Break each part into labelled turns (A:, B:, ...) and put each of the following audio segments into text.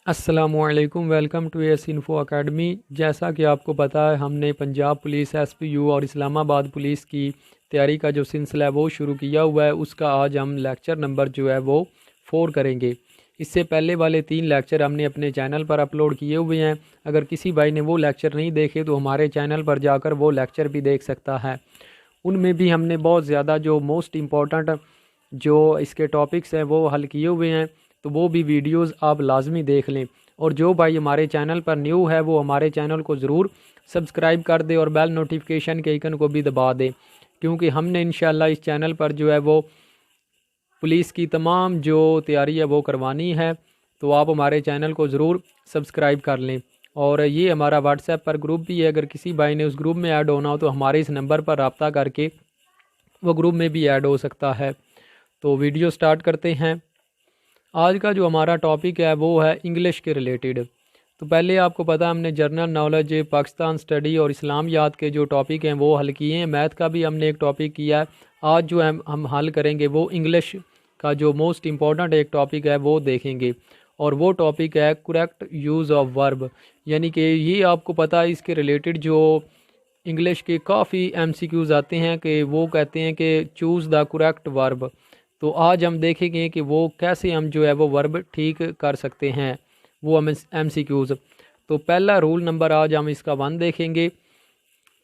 A: अस्सलामुअलैकुम, welcome to S info academy. जैसा कि आपको पता है, हमने पंजाब पुलिस, एसपीयू और इस्लामाबाद पुलिस की तैयारी का जो सिलसिला है वो शुरू किया हुआ है। उसका आज हम लेक्चर नंबर जो है वो 4 करेंगे। इससे पहले वाले 3 लेक्चर हमने अपने चैनल पर अपलोड किए हुए हैं। अगर किसी भाई ने वो लेक्चर नहीं देखे तो हमारे चैनल पर जाकर वो लेक्चर भी देख सकता है। उनमें भी हमने बहुत ज़्यादा जो मोस्ट इम्पॉर्टेंट जो इसके टॉपिक्स हैं वो हल किए हुए हैं, तो वो भी वीडियोस आप लाजमी देख लें। और जो भाई हमारे चैनल पर न्यू है वो हमारे चैनल को ज़रूर सब्सक्राइब कर दे और बेल नोटिफिकेशन के आइकन को भी दबा दे, क्योंकि हमने इंशाल्लाह इस चैनल पर जो है वो पुलिस की तमाम जो तैयारी है वो करवानी है। तो आप हमारे चैनल को ज़रूर सब्सक्राइब कर लें। और ये हमारा व्हाट्सएप पर ग्रुप भी है, अगर किसी भाई ने उस ग्रुप में ऐड होना हो तो हमारे इस नंबर पर रब्ता करके वो ग्रुप में भी ऐड हो सकता है। तो वीडियो स्टार्ट करते हैं। आज का जो हमारा टॉपिक है वो है इंग्लिश के रिलेटेड। तो पहले आपको पता है हमने जर्नल नॉलेज, पाकिस्तान स्टडी और इस्लामियात के जो टॉपिक हैं वो हल किए हैं। मैथ का भी हमने एक टॉपिक किया है। आज जो हम हल करेंगे वो इंग्लिश का जो मोस्ट इम्पॉर्टेंट एक टॉपिक है वो देखेंगे, और वो टॉपिक है करेक्ट यूज़ ऑफ वर्ब। यानी कि ये आपको पता है, इसके रिलेटेड जो इंग्लिश के काफ़ी एमसीक्यूज़ आते हैं कि वो कहते हैं कि चूज़ द करेक्ट वर्ब। तो आज हम देखेंगे कि वो कैसे हम जो है वो वर्ब ठीक कर सकते हैं, वो हम एमसीक्यूज़। तो पहला रूल नंबर आज हम इसका 1 देखेंगे।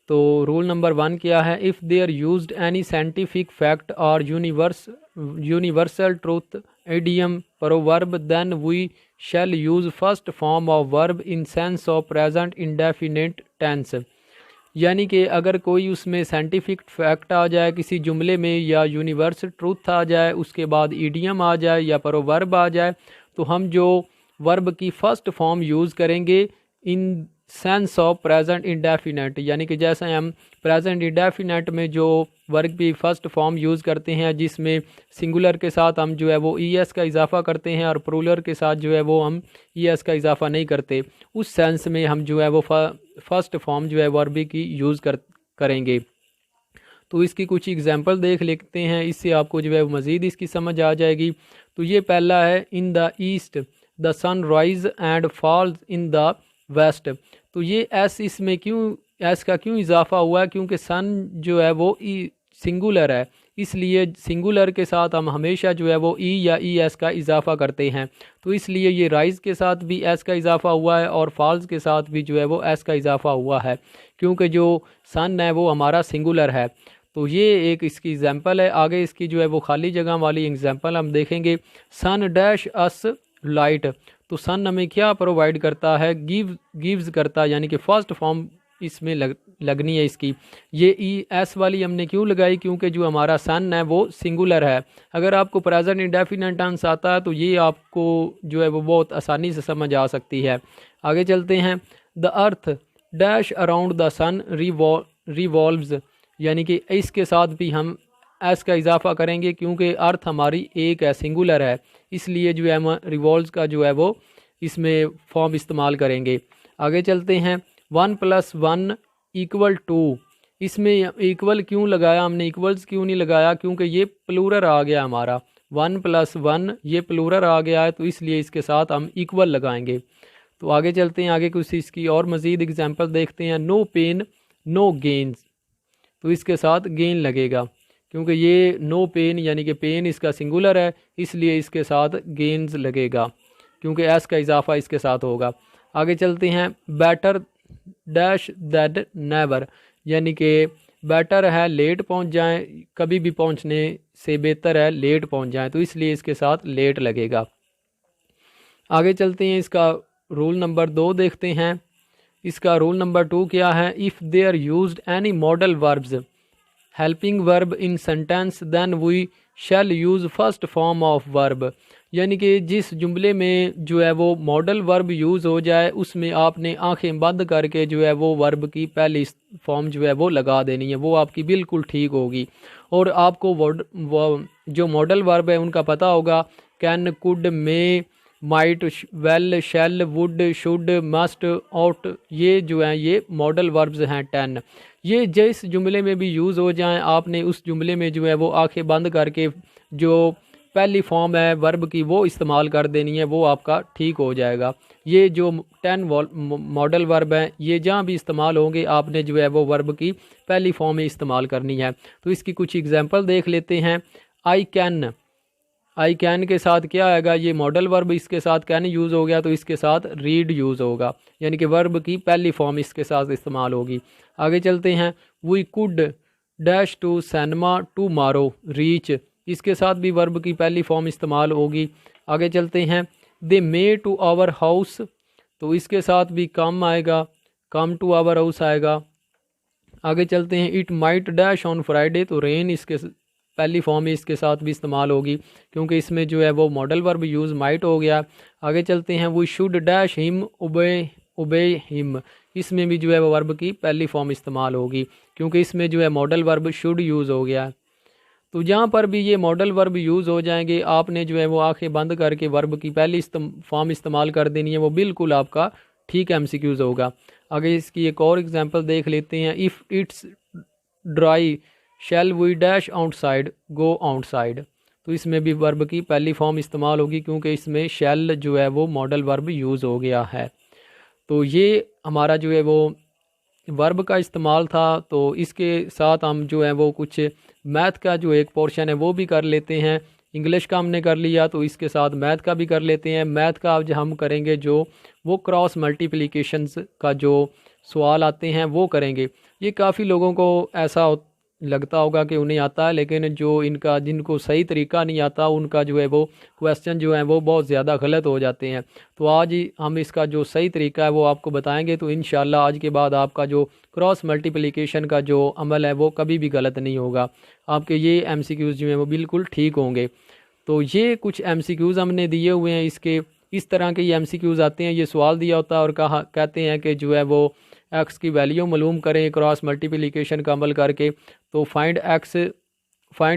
A: तो रूल नंबर 1 क्या है? If there used any scientific fact or universal truth, idiom, proverb, then we shall use first form of verb in sense of present indefinite tense. यानी कि अगर कोई उसमें साइंटिफिक फैक्ट आ जाए किसी जुमले में, या यूनिवर्सल ट्रूथ आ जाए, उसके बाद ईडियम आ जाए या प्रोवर्ब आ जाए, तो हम जो वर्ब की फ़र्स्ट फॉर्म यूज़ करेंगे इन सेंस ऑफ प्रेजेंट इंडेफिनेट। यानी कि जैसे हम प्रेजेंट इंडेफिनेट में जो वर्ब की फ़र्स्ट फॉर्म यूज़ करते हैं, जिसमें सिंगुलर के साथ हम जो है वो ईएस का इजाफा करते हैं और प्लूरल के साथ जो है वो हम ईएस का इजाफा नहीं करते, उस सेंस में हम जो है वो फर्स्ट फॉर्म जो है वर्ब की यूज़ करेंगे। तो इसकी कुछ एग्जांपल देख लेते हैं, इससे आपको जो है मज़ीद इसकी समझ आ जाएगी। तो ये पहला है, in the east the sun rise and falls in the west. तो ये एस इसमें क्यों, एस का क्यों इजाफा हुआ है? क्योंकि सन जो है वो सिंगुलर है, इसलिए सिंगुलर के साथ हम हमेशा जो है वो ई या ई एस का इजाफा करते हैं। तो इसलिए ये राइज के साथ भी एस का इजाफा हुआ है और फॉल्स के साथ भी जो है वो एस का इजाफा हुआ है, क्योंकि जो सन है वो हमारा सिंगुलर है। तो ये एक इसकी एग्जांपल है। आगे इसकी जो है वो खाली जगह वाली एग्जांपल हम देखेंगे। सन डैश अस लाइट। तो सन हमें क्या प्रोवाइड करता है? गिव्स करता है, यानी कि फर्स्ट फॉर्म इसमें लगनी है इसकी। ये ई एस वाली हमने क्यों लगाई? क्योंकि जो हमारा सन है वो सिंगुलर है। अगर आपको प्रेजेंट इंडेफिनिट टेंस आता है तो ये आपको जो है वो बहुत आसानी से समझ आ सकती है। आगे चलते हैं। The earth dash around the sun revolves. यानी कि इसके साथ भी हम एस का इजाफा करेंगे, क्योंकि अर्थ हमारी एक है, सिंगुलर है, इसलिए जो है हम रिवॉल्व्स का जो है वो इसमें फॉर्म इस्तेमाल करेंगे। आगे चलते हैं। 1 + 1 = 2। इसमें इक्वल क्यों लगाया हमने, इक्वल्स क्यों नहीं लगाया? क्योंकि ये प्लूरल आ गया हमारा, 1 + 1 ये प्लूरल आ गया है, तो इसलिए इसके साथ हम इक्वल लगाएंगे। तो आगे चलते हैं, आगे कुछ इसकी और मज़ीद एग्जांपल देखते हैं। No pain no gains. तो इसके साथ गेन लगेगा, क्योंकि ये नो पेन यानी कि पेन इसका सिंगुलर है, इसलिए इसके साथ गेन्स लगेगा, क्योंकि एस का इजाफा इसके साथ होगा। आगे चलते हैं। Better dash that never. यानी कि बेटर है लेट पहुंच जाएं, कभी भी पहुंचने से बेहतर है लेट पहुंच जाएं, तो इसलिए इसके साथ लेट लगेगा। आगे चलते हैं, इसका रूल नंबर 2 देखते हैं। इसका रूल नंबर 2 क्या है? If they are used any modal verbs helping verb in sentence then we shall use first form of verb. यानी कि जिस जुमले में जो है वो मॉडल वर्ब यूज़ हो जाए, उसमें आपने आंखें बंद करके जो है वो वर्ब की पहली फॉर्म जो है वो लगा देनी है, वो आपकी बिल्कुल ठीक होगी। और आपको वो जो मॉडल वर्ब है उनका पता होगा, can, could, may, might, will, shall, would, should, must, ought. ये जो हैं ये मॉडल वर्ब्स हैं 10। ये जिस जुमले में भी यूज़ हो जाएं, आपने उस जुमले में जो है वो आंखें बंद करके जो पहली फॉर्म है वर्ब की वो इस्तेमाल कर देनी है, वो आपका ठीक हो जाएगा। ये जो 10 मॉडल वर्ब हैं ये जहाँ भी इस्तेमाल होंगे आपने जो है वो वर्ब की पहली फॉर्म में इस्तेमाल करनी है। तो इसकी कुछ एग्जांपल देख लेते हैं। आई कैन के साथ क्या आएगा, ये मॉडल वर्ब, इसके साथ कैन यूज़ हो गया तो इसके साथ रीड यूज़ होगा, यानी कि वर्ब की पहली फॉर्म इसके साथ इस्तेमाल होगी। आगे चलते हैं। We could dash to cinema tomorrow reach, इसके साथ भी वर्ब की पहली फॉर्म इस्तेमाल होगी। आगे चलते हैं। दे मे टू आवर हाउस, तो इसके साथ भी कम आएगा, कम टू आवर हाउस आएगा। आगे चलते हैं। It might dash on Friday, तो रेन इसके पहली फॉर्म इसके साथ भी इस्तेमाल होगी क्योंकि इसमें जो है वो मॉडल वर्ब यूज़ माइट हो गया। आगे चलते हैं। We should dash him obey him, इसमें भी जो है वो वर्ब की पहली फॉर्म इस्तेमाल होगी क्योंकि इसमें जो है मॉडल वर्ब शुड यूज़ हो गया। तो जहाँ पर भी ये मॉडल वर्ब यूज़ हो जाएंगे आपने जो है वो आंखें बंद करके वर्ब की पहली फॉर्म इस्तेमाल कर देनी है, वो बिल्कुल आपका ठीक MCQs होगा। आगे इसकी एक और एग्जांपल देख लेते हैं। If it's dry shall we dash outside go outside, तो इसमें भी वर्ब की पहली फॉर्म इस्तेमाल होगी क्योंकि इसमें शैल जो है वो मॉडल वर्ब यूज़ हो गया है। तो ये हमारा जो है वो वर्ब का इस्तेमाल था। तो इसके साथ हम जो है वो कुछ मैथ का जो एक पोर्शन है वो भी कर लेते हैं। इंग्लिश का हमने कर लिया तो इसके साथ मैथ का भी कर लेते हैं। मैथ का आज हम करेंगे जो वो क्रॉस मल्टीप्लिकेशंस का जो सवाल आते हैं वो करेंगे। ये काफ़ी लोगों को ऐसा लगता होगा कि उन्हें आता है, लेकिन जो जिनको सही तरीका नहीं आता उनका जो है वो क्वेश्चन जो है वो बहुत ज़्यादा गलत हो जाते हैं। तो आज ही हम इसका जो सही तरीका है वो आपको बताएंगे। तो इंशाल्लाह आज के बाद आपका जो क्रॉस मल्टीप्लिकेशन का जो अमल है वो कभी भी गलत नहीं होगा, आपके ये MCQs जो हैं वो बिल्कुल ठीक होंगे। तो ये कुछ MCQs हमने दिए हुए हैं। इसके इस तरह के ये MCQs आते हैं। ये सवाल दिया होता है और कहते हैं कि जो है वो एक्स की वैल्यू मालूम करें क्रॉस मल्टीप्लिकेशन का अमल करके, तो फाइंड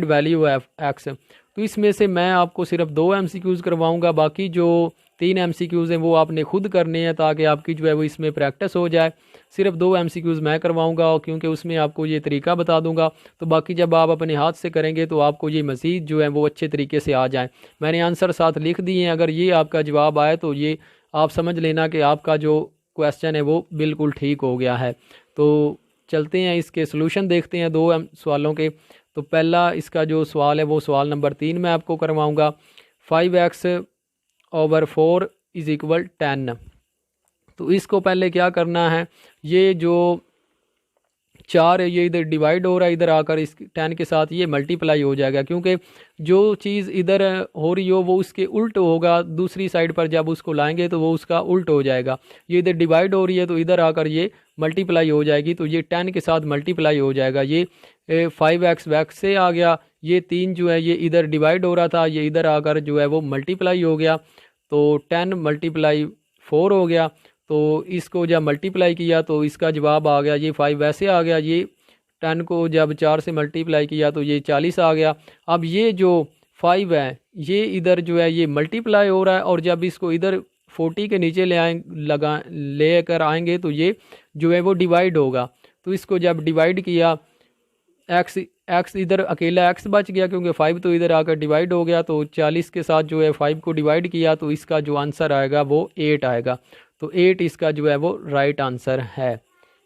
A: वैल्यू एक्स। तो इसमें से मैं आपको सिर्फ 2 MCQs करवाऊंगा, बाकी जो 3 MCQs हैं वो आपने खुद करने हैं ताकि आपकी जो है वो इसमें प्रैक्टिस हो जाए। सिर्फ 2 MCQs मैं करवाऊंगा और क्योंकि उसमें आपको ये तरीका बता दूंगा, तो बाकी जब आप अपने हाथ से करेंगे तो आपको ये मज़ीद जो है वो अच्छे तरीके से आ जाए। मैंने आंसर साथ लिख दिए हैं, अगर ये आपका जवाब आए तो ये आप समझ लेना कि आपका जो क्वेश्चन है वो बिल्कुल ठीक हो गया है। तो चलते हैं इसके सॉल्यूशन देखते हैं 2 सवालों के। तो पहला इसका जो सवाल है वो सवाल नंबर 3 मैं आपको करवाऊंगा। 5x/4 = 10। तो इसको पहले क्या करना है, ये जो 4 है ये इधर डिवाइड हो रहा है, इधर आकर इस 10 के साथ ये मल्टीप्लाई हो जाएगा क्योंकि जो चीज़ इधर हो रही हो वो उसके उल्ट होगा, दूसरी साइड पर जब उसको लाएंगे तो वो उसका उल्ट हो जाएगा। ये इधर डिवाइड हो रही है तो इधर आकर ये मल्टीप्लाई हो जाएगी, तो ये 10 के साथ मल्टीप्लाई हो जाएगा। ये 5x बैक से आ गया, ये 3 जो है ये इधर डिवाइड हो रहा था, ये इधर आकर जो है वो मल्टीप्लाई हो गया, तो 10 × 4 हो गया। तो इसको जब मल्टीप्लाई किया तो इसका जवाब आ गया ये 5 वैसे आ गया। ये 10 को जब 4 से मल्टीप्लाई किया तो ये 40 आ गया। अब ये जो 5 है ये इधर जो है ये मल्टीप्लाई हो रहा है और जब इसको इधर 40 के नीचे लेकर आएंगे तो ये जो है वो डिवाइड होगा। तो इसको जब डिवाइड किया एक्स इधर अकेला एक्स बच गया क्योंकि 5 तो इधर आकर डिवाइड हो गया, तो 40 के साथ जो है 5 को डिवाइड किया तो इसका जो आंसर आएगा वो 8 आएगा। तो 8 इसका जो है वो राइट आंसर है।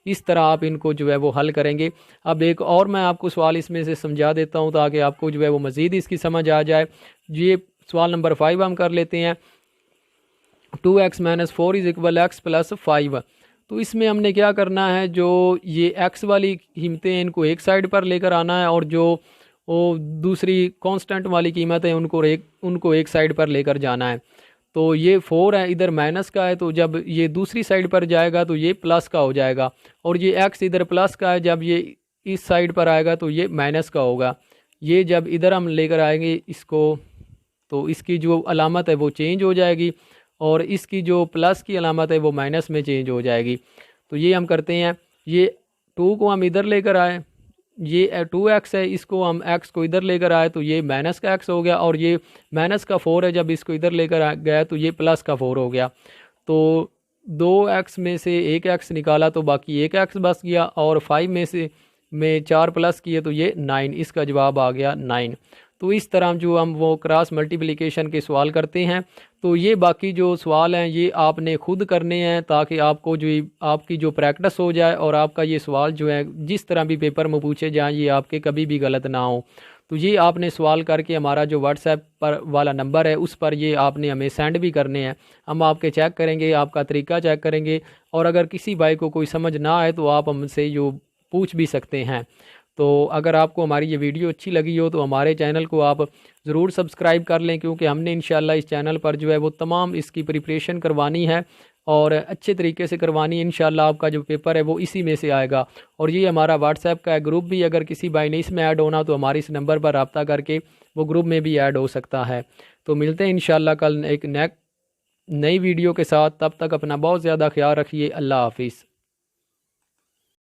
A: इस तरह आप इनको जो है वो हल करेंगे। अब एक और मैं आपको सवाल इसमें से समझा देता हूँ ताकि आपको जो है वो मज़ीद इसकी समझ आ जाए। ये सवाल नंबर 5 हम कर लेते हैं। 2x - 4 = x + 5। तो इसमें हमने क्या करना है, जो ये x वाली कीमतें हैं इनको एक साइड पर लेकर आना है और जो वो दूसरी कांस्टेंट वाली कीमत है उनको एक साइड पर लेकर जाना है। तो ये 4 है इधर माइनस का है, तो जब ये दूसरी साइड पर जाएगा तो ये प्लस का हो जाएगा, और ये x इधर प्लस का है, जब ये इस साइड पर आएगा तो ये माइनस का होगा। ये जब इधर हम लेकर आएंगे इसको तो इसकी जो अलामत है वो चेंज हो जाएगी और इसकी जो प्लस की अलामत है वो माइनस में चेंज हो जाएगी। तो ये हम करते हैं, ये 2 को हम इधर लेकर आए, ये 2x है, इसको हम x को इधर लेकर आए तो ये माइनस का x हो गया, और ये माइनस का 4 है, जब इसको इधर लेकर आ गया तो ये प्लस का 4 हो गया। तो 2x में से एक x निकाला तो बाकी एक x बच गया, और 5 में 4 प्लस किए तो ये 9, इसका जवाब आ गया 9। तो इस तरह जो हम वो क्रॉस मल्टीप्लिकेशन के सवाल करते हैं। तो ये बाकी जो सवाल हैं ये आपने खुद करने हैं ताकि आपको जो आपकी जो प्रैक्टिस हो जाए और आपका ये सवाल जो है जिस तरह भी पेपर में पूछे जाएँ ये आपके कभी भी गलत ना हो। तो ये आपने सवाल करके हमारा जो व्हाट्सएप पर वाला नंबर है उस पर ये आपने हमें सेंड भी करने हैं। हम आपके चेक करेंगे, आपका तरीका चेक करेंगे, और अगर किसी भाई को कोई समझ ना आए तो आप हमसे जो पूछ भी सकते हैं। तो अगर आपको हमारी ये वीडियो अच्छी लगी हो तो हमारे चैनल को आप ज़रूर सब्सक्राइब कर लें, क्योंकि हमने इंशाल्लाह इस चैनल पर जो है वो तमाम इसकी प्रिपरेशन करवानी है और अच्छे तरीके से करवानी है। इंशाल्लाह आपका जो पेपर है वो इसी में से आएगा। और ये हमारा व्हाट्सएप का ग्रुप भी, अगर किसी भाई ने इसमें ऐड होना तो हमारे इस नंबर पर रब्ता करके वो ग्रुप में भी ऐड हो सकता है। तो मिलते हैं इंशाल्लाह कल एक नई वीडियो के साथ। तब तक अपना बहुत ज़्यादा ख्याल रखिए। अल्लाह हाफिज़।